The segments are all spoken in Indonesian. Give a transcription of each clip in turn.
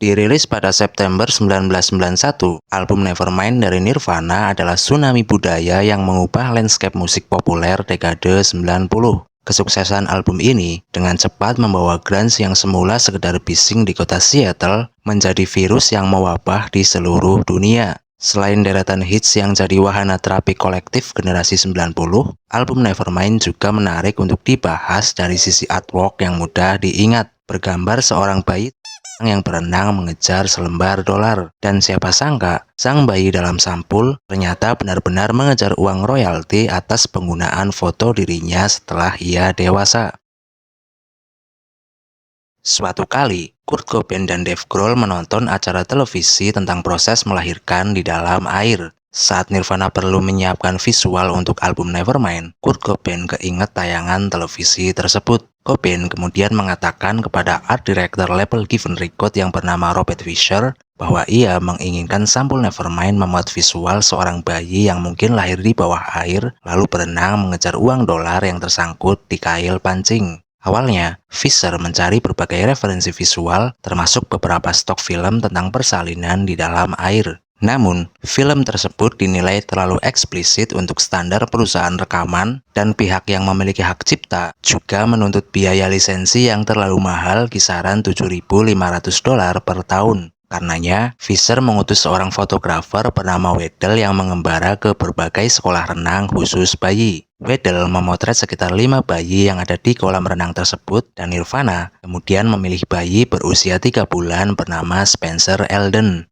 Dirilis pada September 1991, album Nevermind dari Nirvana adalah tsunami budaya yang mengubah landscape musik populer dekade 90. Kesuksesan album ini dengan cepat membawa grunge yang semula sekedar bising di kota Seattle menjadi virus yang mewabah di seluruh dunia. Selain deretan hits yang jadi wahana terapi kolektif generasi 90, album Nevermind juga menarik untuk dibahas dari sisi artwork yang mudah diingat. Bergambar seorang bayi yang berenang mengejar selembar dolar. Dan siapa sangka, sang bayi dalam sampul ternyata benar-benar mengejar uang royalti atas penggunaan foto dirinya setelah ia dewasa. Suatu kali, Kurt Cobain dan Dave Grohl menonton acara televisi tentang proses melahirkan di dalam air. Saat Nirvana perlu menyiapkan visual untuk album Nevermind, Kurt Cobain keinget tayangan televisi tersebut. Cobain kemudian mengatakan kepada art director label Given Record yang bernama Robert Fisher bahwa ia menginginkan sampul Nevermind memuat visual seorang bayi yang mungkin lahir di bawah air lalu berenang mengejar uang dolar yang tersangkut di kail pancing. Awalnya, Fisher mencari berbagai referensi visual termasuk beberapa stok film tentang persalinan di dalam air. Namun, film tersebut dinilai terlalu eksplisit untuk standar perusahaan rekaman dan pihak yang memiliki hak cipta juga menuntut biaya lisensi yang terlalu mahal kisaran $7.500 per tahun. Karenanya, Fisher mengutus seorang fotografer bernama Wedel yang mengembara ke berbagai sekolah renang khusus bayi. Wedel memotret sekitar 5 bayi yang ada di kolam renang tersebut dan Nirvana kemudian memilih bayi berusia 3 bulan bernama Spencer Elden.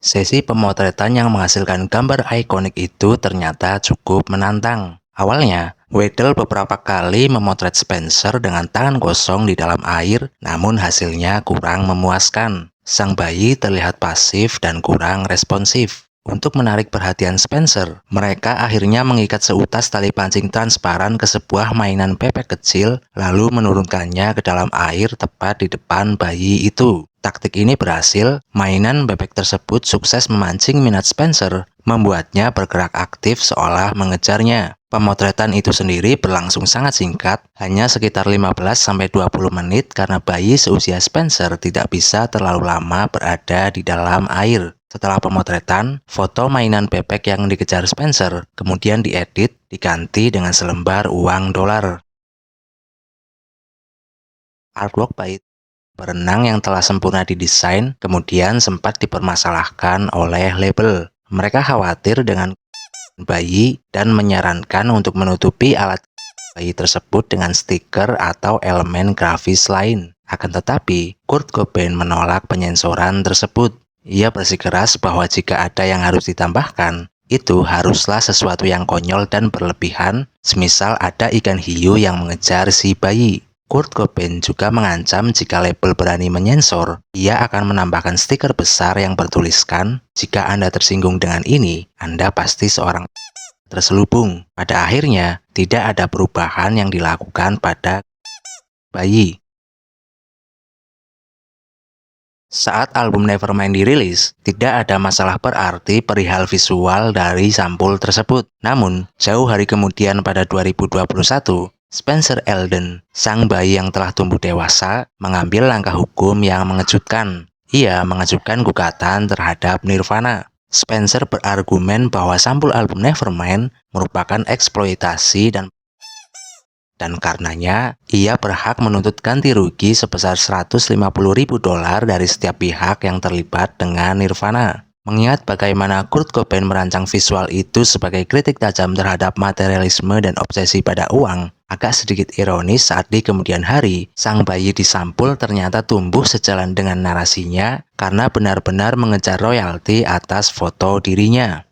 Sesi pemotretan yang menghasilkan gambar ikonik itu ternyata cukup menantang. Awalnya, Wedel beberapa kali memotret Spencer dengan tangan kosong di dalam air, namun hasilnya kurang memuaskan. Sang bayi terlihat pasif dan kurang responsif. Untuk menarik perhatian Spencer, mereka akhirnya mengikat seutas tali pancing transparan ke sebuah mainan bebek kecil, lalu menurunkannya ke dalam air tepat di depan bayi itu. Taktik ini berhasil, mainan bebek tersebut sukses memancing minat Spencer, membuatnya bergerak aktif seolah mengejarnya. Pemotretan itu sendiri berlangsung sangat singkat, hanya sekitar 15-20 menit karena bayi seusia Spencer tidak bisa terlalu lama berada di dalam air. Setelah pemotretan, foto mainan bebek yang dikejar Spencer kemudian diedit, diganti dengan selembar uang dolar. Artwork bayi berenang yang telah sempurna didesain kemudian sempat dipermasalahkan oleh label. Mereka khawatir dengan bayi dan menyarankan untuk menutupi alat bayi tersebut dengan stiker atau elemen grafis lain. Akan tetapi, Kurt Cobain menolak penyensoran tersebut. Ia bersikeras bahwa jika ada yang harus ditambahkan, itu haruslah sesuatu yang konyol dan berlebihan, semisal ada ikan hiu yang mengejar si bayi. Kurt Cobain juga mengancam jika label berani menyensor, ia akan menambahkan stiker besar yang bertuliskan, "Jika Anda tersinggung dengan ini, Anda pasti seorang terselubung." Pada akhirnya, tidak ada perubahan yang dilakukan pada bayi. Saat album Nevermind dirilis, tidak ada masalah berarti perihal visual dari sampul tersebut. Namun, jauh hari kemudian pada 2021, Spencer Elden, sang bayi yang telah tumbuh dewasa, mengambil langkah hukum yang mengejutkan. Ia mengajukan gugatan terhadap Nirvana. Spencer berargumen bahwa sampul album Nevermind merupakan eksploitasi dan karenanya ia berhak menuntut ganti rugi sebesar $150.000 dari setiap pihak yang terlibat dengan Nirvana. Mengingat bagaimana Kurt Cobain merancang visual itu sebagai kritik tajam terhadap materialisme dan obsesi pada uang, agak sedikit ironis saat di kemudian hari, sang bayi di sampul ternyata tumbuh sejalan dengan narasinya karena benar-benar mengejar royalti atas foto dirinya.